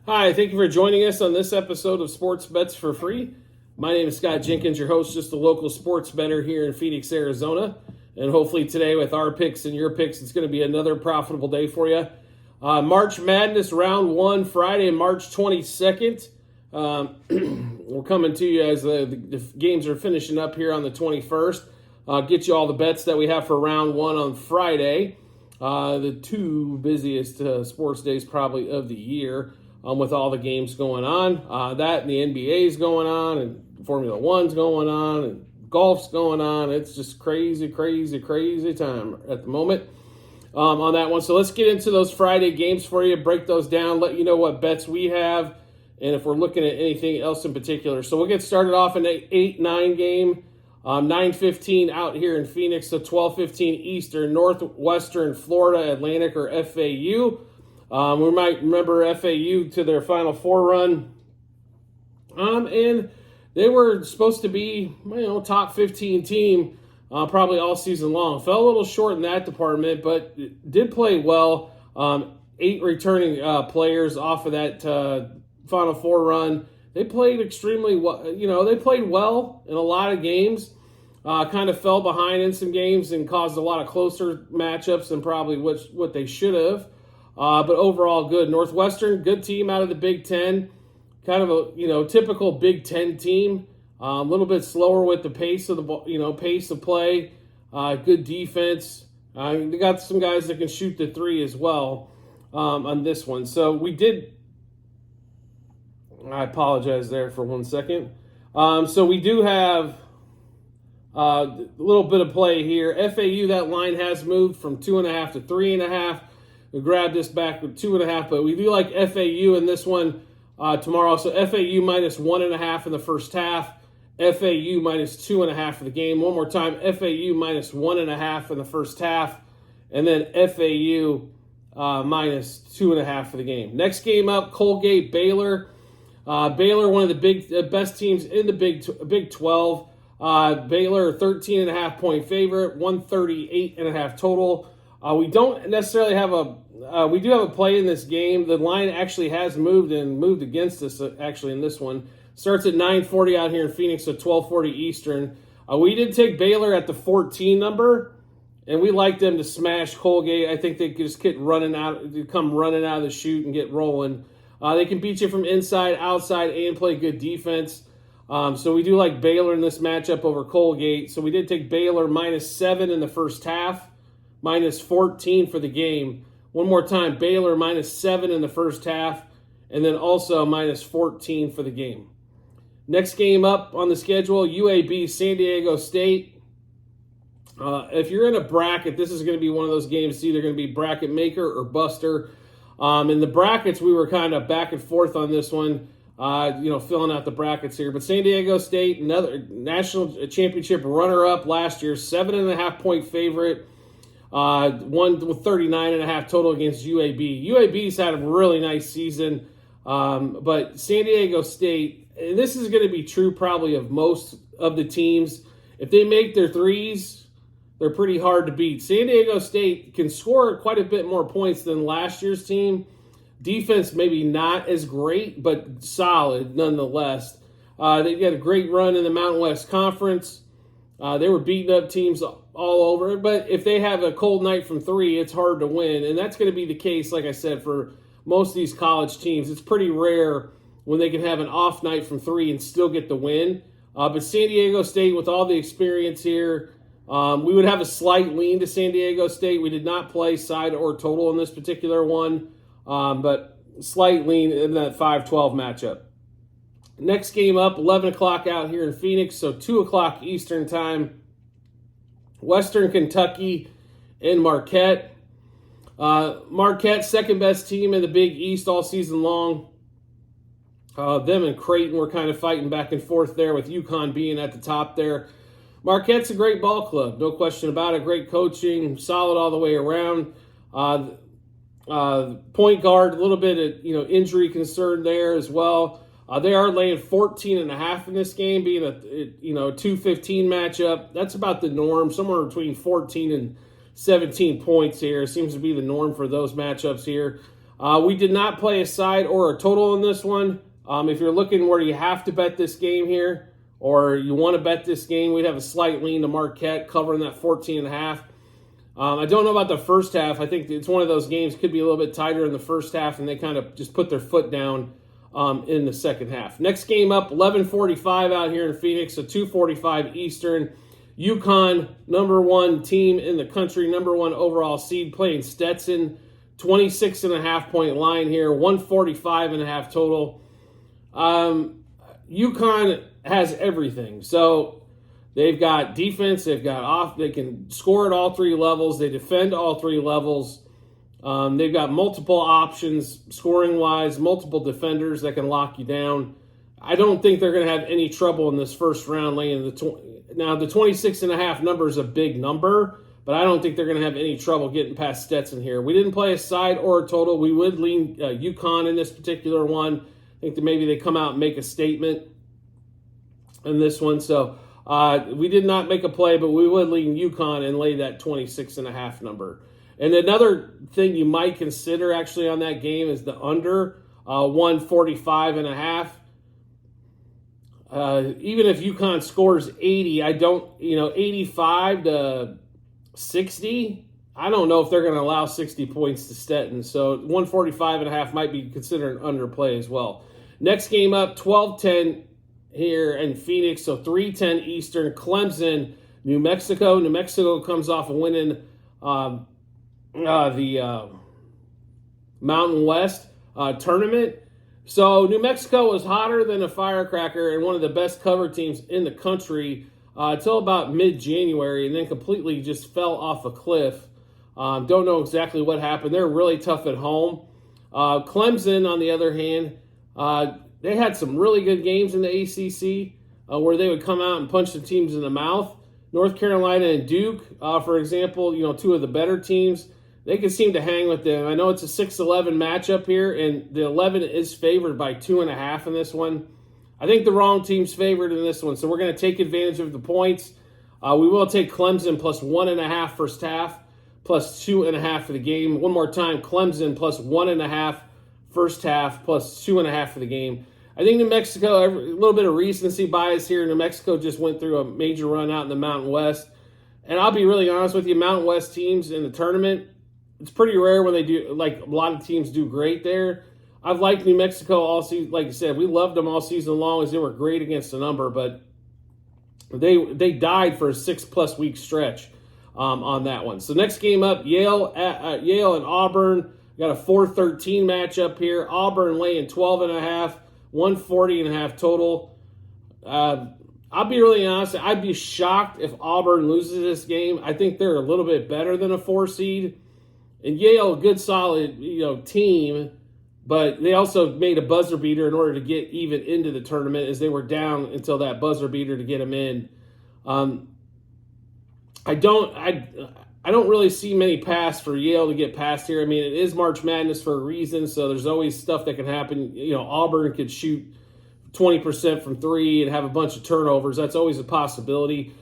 Hi, thank you for joining us on this episode of Sports Bets for Free. My name is Scott Jenkins, your host, just a local sports bettor here in Phoenix, Arizona. And hopefully today with our picks and your picks, it's going to be another profitable day for you. March Madness Round 1, Friday, March 22nd. We're coming to you as the games are finishing up here on the 21st. Get you all the bets that we have for Round 1 on Friday. The two busiest sports days probably of the year. With all the games going on. That and the NBA's going on, and Formula One's going on, and golf's going on. It's just crazy time at the moment on that one. So let's get into those Friday games for you, break those down, let you know what bets we have, and if we're looking at anything else in particular. So we'll get started off in an 8-9 game, 9:15 out here in Phoenix, so 12:15 Eastern, Northwestern Florida Atlantic or FAU. We might remember FAU to their Final Four run. And they were supposed to be, top 15 team probably all season long. Fell a little short in that department, but did play well. 8 returning players off of that Final Four run. They played extremely well. They played well in a lot of games. Kind of fell behind in some games and caused a lot of closer matchups than probably what they should have. But overall, good. Northwestern, good team out of the Big Ten. Kind of a typical Big Ten team. A little bit slower with the pace of pace of play. Good defense. They got some guys that can shoot the three as well on this one. So we did. I apologize there for 1 second. So we do have a little bit of play here. FAU, that line has moved from 2.5 to 3.5. We grabbed this back with 2.5, but we do like FAU in this one tomorrow. So FAU minus 1.5 in the first half. FAU minus 2.5 for the game. One more time, FAU minus 1.5 in the first half. And then FAU minus 2.5 for the game. Next game up, Colgate, Baylor. Baylor, one of the best teams in the Big 12. Baylor, 13.5 point favorite, 138.5 total. We don't necessarily have we do have a play in this game. The line actually has moved against us actually in this one. Starts at 9:40 out here in Phoenix, so 12:40 Eastern. We did take Baylor at the 14 number, and we like them to smash Colgate. I think they could just come running out of the chute and get rolling. They can beat you from inside, outside, and play good defense. So we do like Baylor in this matchup over Colgate. So we did take Baylor minus 7 in the first half. Minus 14 for the game. One more time, Baylor minus 7 in the first half, and then also minus 14 for the game. Next game up on the schedule, UAB, San Diego State. If you're in a bracket, this is going to be one of those games. It's either going to be bracket maker or buster. In the brackets, we were kind of back and forth on this one, filling out the brackets here. But San Diego State, another national championship runner-up last year, 7.5 point favorite. Won with 39.5 total against UAB. UAB's had a really nice season, but San Diego State, and this is going to be true probably of most of the teams, if they make their threes, they're pretty hard to beat. San Diego State can score quite a bit more points than last year's team. Defense maybe not as great, but solid nonetheless. They got a great run in the Mountain West Conference. They were beating up teams all over, but if they have a cold night from 3, it's hard to win, and that's going to be the case, like I said, for most of these college teams. It's pretty rare when they can have an off night from 3 and still get the win. But San Diego State, with all the experience here, we would have a slight lean to San Diego State. We did not play side or total in this particular one, but slight lean in that 5-12 matchup. Next game up, 11 o'clock out here in Phoenix, so 2 o'clock Eastern time. Western Kentucky and Marquette. Marquette, second best team in the Big East all season long. Them and Creighton were kind of fighting back and forth there, with UConn being at the top there. Marquette's a great ball club, no question about it. Great coaching, solid all the way around. Point guard, a little bit of injury concern there as well. They are laying 14.5 in this game, being a 2-15 matchup. That's about the norm, somewhere between 14 and 17 points here. Seems to be the norm for those matchups here. We did not play a side or a total in this one. If you're looking where you have to bet this game here, or you want to bet this game, we'd have a slight lean to Marquette covering that 14.5. I don't know about the first half. I think it's one of those games, could be a little bit tighter in the first half, and they kind of just put their foot down in the second half. Next game up, 11:45 out here in Phoenix, so 2:45 Eastern. UConn, number one team in the country, number one overall seed, playing Stetson. 26.5 point line here, 145.5 total. UConn has everything. So they've got defense, they've got off, they can score at all three levels, they defend all three levels. They've got multiple options scoring wise, multiple defenders that can lock you down. I don't think they're going to have any trouble in this first round laying now the 26.5 number is a big number, but I don't think they're going to have any trouble getting past Stetson here. We didn't play a side or a total. We would lean UConn in this particular one. I think that maybe they come out and make a statement in this one. So we did not make a play, but we would lean UConn and lay that 26.5 number. And another thing you might consider actually on that game is the under 145.5. Even if UConn scores 80, 85 to 60, I don't know if they're going to allow 60 points to Stetson. So 145.5 might be considered an underplay as well. Next game up, 12:10 here in Phoenix, so 3:10 Eastern. Clemson, New Mexico. New Mexico comes off of winning the Mountain West tournament. So New Mexico was hotter than a firecracker and one of the best cover teams in the country until about mid-January, and then completely just fell off a cliff. Don't know exactly what happened. They're really tough at home. Clemson, on the other hand, they had some really good games in the ACC where they would come out and punch the teams in the mouth. North Carolina and Duke, for example, two of the better teams, they can seem to hang with them. I know it's a 6-11 matchup here, and the 11 is favored by 2.5 in this one. I think the wrong team's favored in this one, so we're going to take advantage of the points. We will take Clemson plus 1.5 first half, plus 2.5 for the game. One more time, Clemson plus 1.5 first half, plus 2.5 for the game. I think New Mexico, a little bit of recency bias here. New Mexico just went through a major run out in the Mountain West. And I'll be really honest with you, Mountain West teams in the tournament, it's pretty rare when they do, like a lot of teams do great there. I've liked New Mexico all season. Like I said, we loved them all season long as they were great against the number, but they died for a 6+ week stretch on that one. So next game up, Yale and Auburn. We got a 4-13 matchup here. Auburn laying 12.5, 140.5 total. I'll be really honest. I'd be shocked if Auburn loses this game. I think they're a little bit better than a 4 seed. And Yale, a good, solid, team, but they also made a buzzer beater in order to get even into the tournament as they were down until that buzzer beater to get them in. I don't really see many paths for Yale to get past here. I mean, it is March Madness for a reason, so there's always stuff that can happen. Auburn could shoot 20% from 3 and have a bunch of turnovers. That's always a possibility.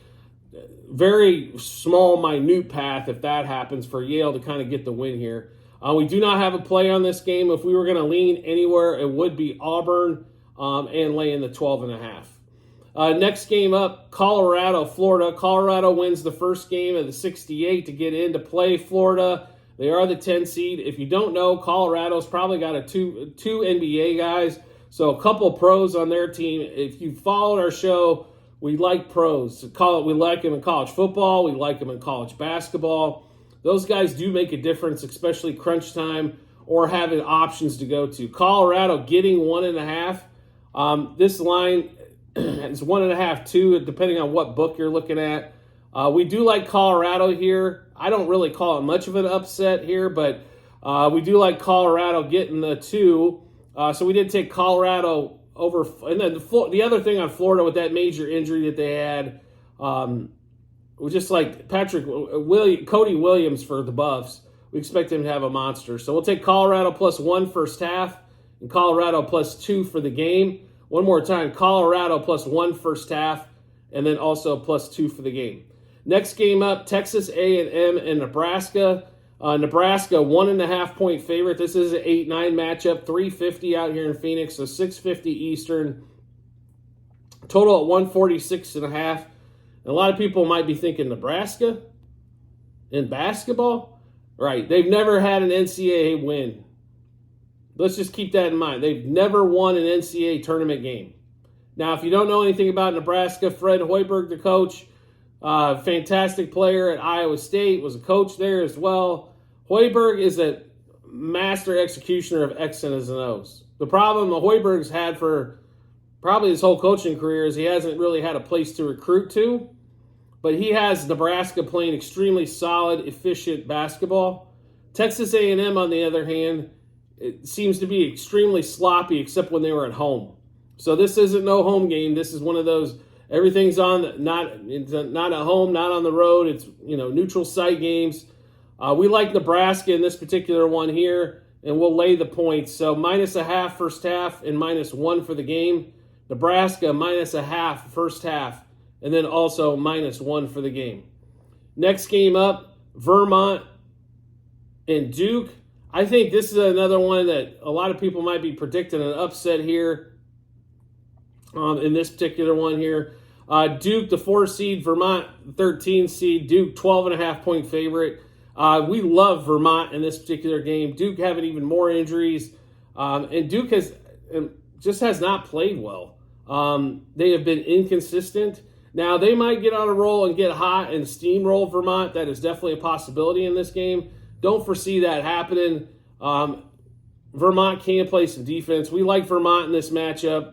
Very small, minute path if that happens for Yale to kind of get the win here. We do not have a play on this game. If we were going to lean anywhere, it would be Auburn and lay in the 12.5. Next game up, Colorado, Florida. Colorado wins the first game of the 68 to get in to play Florida. They are the 10 seed. If you don't know, Colorado's probably got two NBA guys, so a couple pros on their team. If you followed our show, we like pros. We like them in college football. We like them in college basketball. Those guys do make a difference, especially crunch time or having options to go to. Colorado getting 1.5. This line is 1.5, 2, depending on what book you're looking at. We do like Colorado here. I don't really call it much of an upset here, but we do like Colorado getting the 2. So we did take Colorado over, and then the other thing on Florida with that major injury that they had was just like Cody Williams for the Buffs. We expect him to have a monster. So we'll take Colorado plus 1 first half and Colorado plus 2 for the game. One more time, Colorado plus 1 first half and then also plus 2 for the game. Next game up, Texas A&M and Nebraska. Nebraska, 1.5 point favorite. This is an 8-9 matchup, 350 out here in Phoenix, so 650 Eastern. Total at 146.5. And a lot of people might be thinking Nebraska in basketball. Right, they've never had an NCAA win. Let's just keep that in mind. They've never won an NCAA tournament game. Now, if you don't know anything about Nebraska, Fred Hoiberg, the coach, fantastic player at Iowa State, was a coach there as well. Hoiberg is a master executioner of X's and O's. The problem the Hoiberg's had for probably his whole coaching career is he hasn't really had a place to recruit to, but he has Nebraska playing extremely solid, efficient basketball. Texas A&M, on the other hand, it seems to be extremely sloppy except when they were at home. So this isn't no home game. This is one of those, everything's on, not at home, not on the road. It's, neutral site games. We like Nebraska in this particular one here, and we'll lay the points. So -0.5 first half and -1 for the game. Nebraska -0.5 first half, and then also -1 for the game. Next game up, Vermont and Duke. I think this is another one that a lot of people might be predicting an upset here in this particular one here. Duke, the 4 seed, Vermont, 13 seed. Duke, 12.5 point favorite. We love Vermont in this particular game. Duke having even more injuries, and Duke has not played well. They have been inconsistent. Now, they might get on a roll and get hot and steamroll Vermont. That is definitely a possibility in this game. Don't foresee that happening. Vermont can play some defense. We like Vermont in this matchup.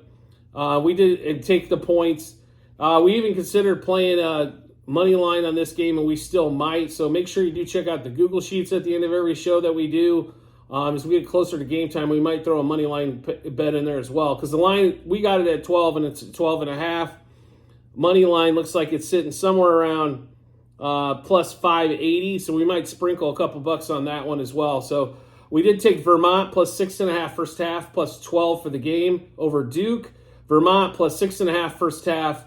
We did take the points. We even considered playing a money line on this game, and we still might. So make sure you do check out the Google Sheets at the end of every show that we do. As we get closer to game time, we might throw a money line bet in there as well. Because the line, we got it at 12, and it's 12.5. Money line looks like it's sitting somewhere around plus 580. So we might sprinkle a couple bucks on that one as well. So we did take Vermont plus 6.5 first half, plus 12 for the game over Duke. Vermont plus 6.5 first half,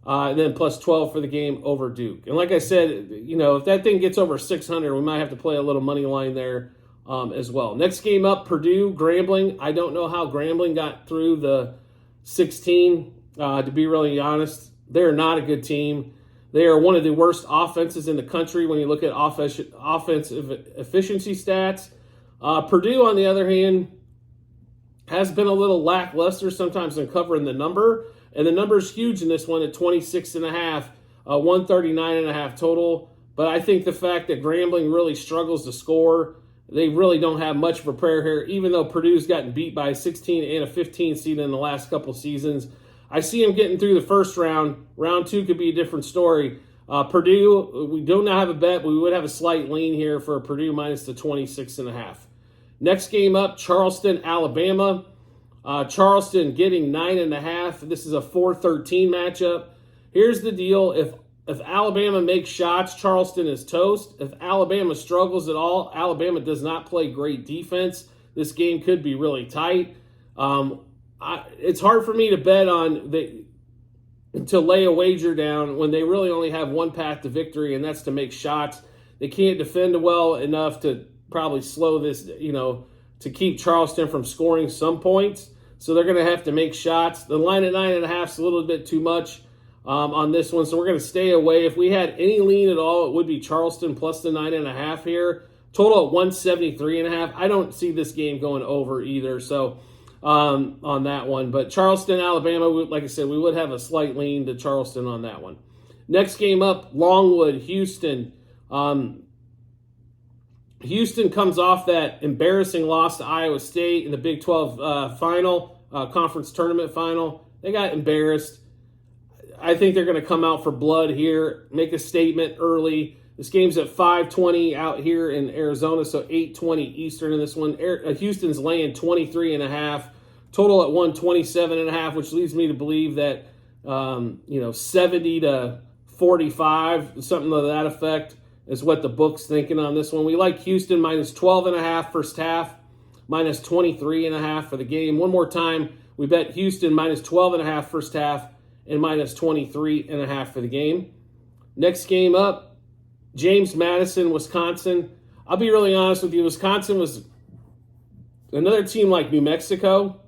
and then plus 12 for the game over Duke. And like I said, if that thing gets over 600, we might have to play a little money line there as well. Next game up, Purdue, Grambling. I don't know how Grambling got through the 16, to be really honest. They're not a good team. They are one of the worst offenses in the country when you look at offensive efficiency stats. Purdue, on the other hand, has been a little lackluster sometimes in covering the number. And the number is huge in this one at 26.5, 139.5 total. But I think the fact that Grambling really struggles to score, they really don't have much of a prayer here, even though Purdue's gotten beat by a 16 and a 15 seed in the last couple seasons. I see them getting through the first round. Round 2 could be a different story. Purdue, we do not have a bet, but we would have a slight lean here for Purdue minus the 26.5. Next game up, Charleston, Alabama. Charleston getting 9.5. This is a 4-13 matchup. Here's the deal. If Alabama makes shots, Charleston is toast. If Alabama struggles at all, Alabama does not play great defense. This game could be really tight. It's hard for me to bet on to lay a wager down when they really only have one path to victory, and that's to make shots. They can't defend well enough to probably slow this, to keep Charleston from scoring some points. So they're going to have to make shots. The line at 9.5 is a little bit too much on this one, so we're going to stay away. If we had any lean at all, it would be Charleston plus the 9.5 here. Total at 173.5. I don't see this game going over either, so on that one. But Charleston, Alabama, like I said, we would have a slight lean to Charleston on that one. Next game up, Longwood, Houston. Houston comes off that embarrassing loss to Iowa State in the Big 12 conference tournament final. They got embarrassed. I think they're going to come out for blood here, make a statement early. This game's at 5:20 out here in Arizona, so 8:20 Eastern in this one. Houston's laying 23.5, total at 127.5, which leads me to believe that 70 to 45, something to that effect, is what the book's thinking on this one. We like Houston minus 12.5 first half, minus 23.5 for the game. One more time, we bet Houston minus 12.5 first half and minus 23.5 for the game. Next game up, James Madison, Wisconsin. I'll be really honest with you. Wisconsin was another team like New Mexico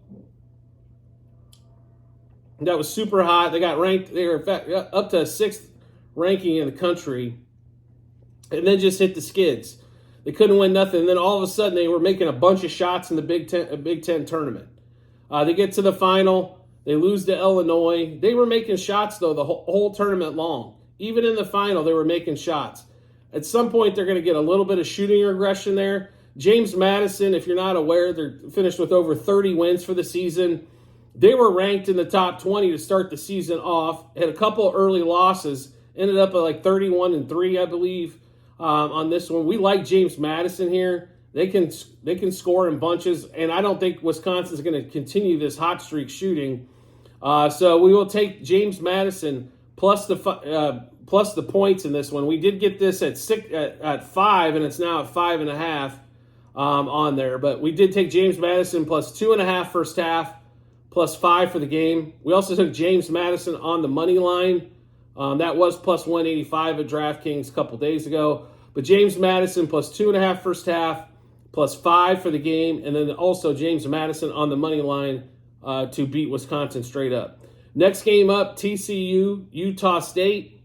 that was super hot. They got ranked. They were in fact up to a 6th ranking in the country, and then just hit the skids. They couldn't win nothing. And then all of a sudden, they were making a bunch of shots in the Big Ten tournament. They get to the final. They lose to Illinois. They were making shots, though, the whole tournament long. Even in the final, they were making shots. At some point, they're going to get a little bit of shooting regression there. James Madison, if you're not aware, they're finished with over 30 wins for the season. They were ranked in the top 20 to start the season off. Had a couple early losses. Ended up at like 31-3, I believe, on this one. We like James Madison here. They can score in bunches, and I don't think Wisconsin's going to continue this hot streak shooting. So we will take James Madison plus the points in this one. We did get this at 5, and it's now at 5.5 on there. But we did take James Madison plus 2.5 first half, plus 5 for the game. We also took James Madison on the money line. That was plus 185 at DraftKings a couple days ago. But James Madison plus 2.5 first half, plus 5 for the game, and then also James Madison on the money line to beat Wisconsin straight up. Next game up, TCU, Utah State.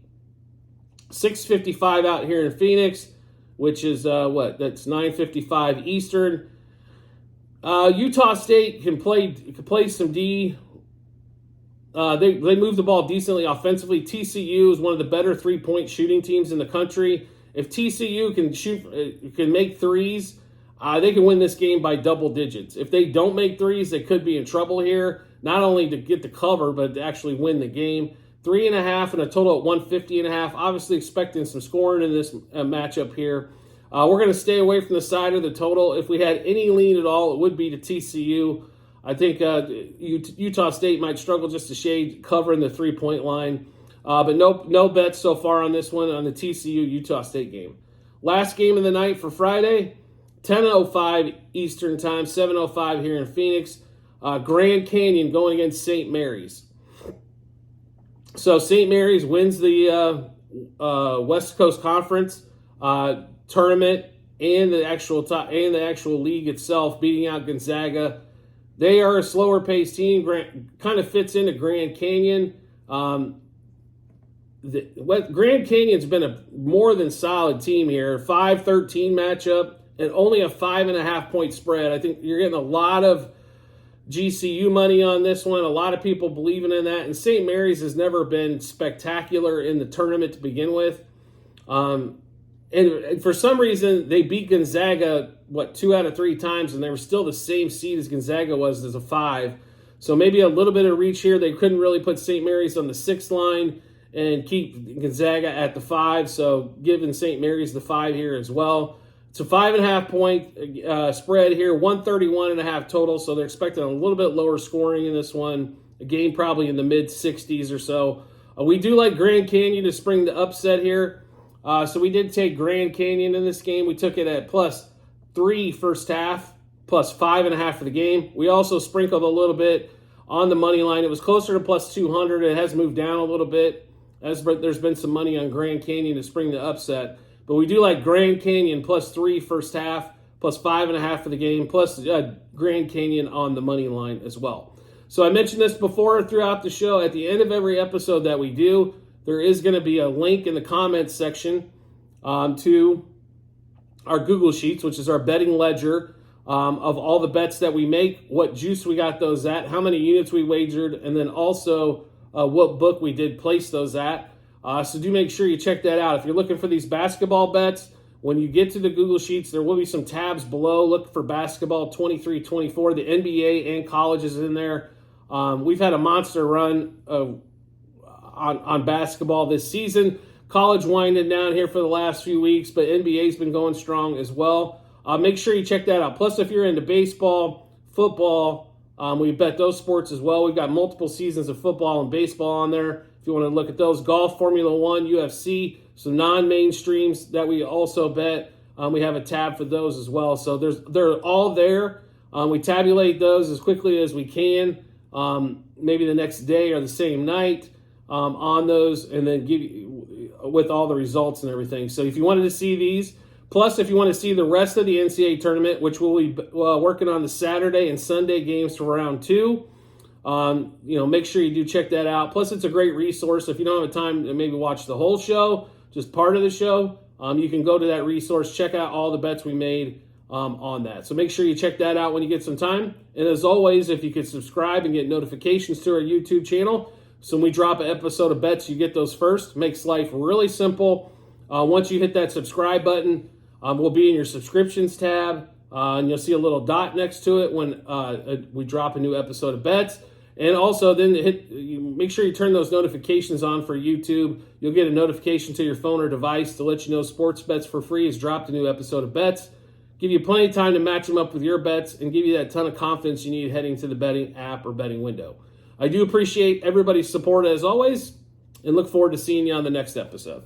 6:55 out here in Phoenix, which is that's 9:55 Eastern. Utah State can play some D. They move the ball decently offensively. TCU is one of the better 3-point shooting teams in the country. If TCU can make threes, they can win this game by double digits. If they don't make threes, they could be in trouble here. Not only to get the cover, but to actually win the game. 3.5 and a total at 150.5. Obviously expecting some scoring in this matchup here. We're going to stay away from the side of the total. If we had any lean at all, it would be to TCU. I think Utah State might struggle just to shade covering the 3-point line. But no bets so far on this one on the TCU-Utah State game. Last game of the night for Friday, 10:05 Eastern Time, 7:05 here in Phoenix. Grand Canyon going against St. Mary's. So St. Mary's wins the West Coast Conference tournament and the actual league itself, beating out Gonzaga. They are a slower paced team. Kind of fits into Grand Canyon. Grand Canyon's been a more than solid team here. 5-13 matchup and only a 5.5 point spread. I think you're getting a lot of GCU money on this one. A lot of people believing in that. And St. Mary's has never been spectacular in the tournament to begin with. And for some reason, they beat Gonzaga, 2 out of 3 times, and they were still the same seed as Gonzaga was as a 5. So maybe a little bit of reach here. They couldn't really put St. Mary's on the 6th line and keep Gonzaga at the 5. So giving St. Mary's the 5 here as well. It's a 5.5 point spread here, 131.5 total. So they're expecting a little bit lower scoring in this one. A game probably in the mid-60s or so. We do like Grand Canyon to spring the upset here. So we did take Grand Canyon in this game. We took it at plus 3 first half, plus 5.5 for the game. We also sprinkled a little bit on the money line. It was closer to plus 200. It has moved down a little bit. There's been some money on Grand Canyon to spring the upset. But we do like Grand Canyon plus 3 first half, plus 5.5 for the game, plus Grand Canyon on the money line as well. So I mentioned this before throughout the show. At the end of every episode that we do, there is going to be a link in the comments section to our Google Sheets, which is our betting ledger of all the bets that we make, what juice we got those at, how many units we wagered, and then also what book we did place those at. So do make sure you check that out. If you're looking for these basketball bets, when you get to the Google Sheets, there will be some tabs below. Look for basketball 23-24. The NBA and college is in there. We've had a monster run on basketball this season. College winding down here for the last few weeks, but NBA's been going strong as well. Make sure you check that out. Plus, if you're into baseball, football, we bet those sports as well. We've got multiple seasons of football and baseball on there. If you want to look at those, golf, Formula One, UFC, some non-mainstreams that we also bet. We have a tab for those as well. So they're all there. We tabulate those as quickly as we can, maybe the next day or the same night on those, and then give you with all the results and everything. So if you wanted to see these, Plus, if you want to see the rest of the NCAA tournament, which we'll be working on the Saturday and Sunday games for round 2, make sure you do check that out. Plus, it's a great resource. If you don't have time to maybe watch the whole show, just part of the show, you can go to that resource, check out all the bets we made on that. So make sure you check that out when you get some time. And as always, if you could subscribe and get notifications to our YouTube channel, so when we drop an episode of bets, you get those first. Makes life really simple. Once you hit that subscribe button, we'll be in your subscriptions tab, and you'll see a little dot next to it when we drop a new episode of bets. And also then make sure you turn those notifications on for YouTube. You'll get a notification to your phone or device to let you know Sports Bets for Free has dropped a new episode of bets. Give you plenty of time to match them up with your bets and give you that ton of confidence you need heading to the betting app or betting window. I do appreciate everybody's support as always and look forward to seeing you on the next episode.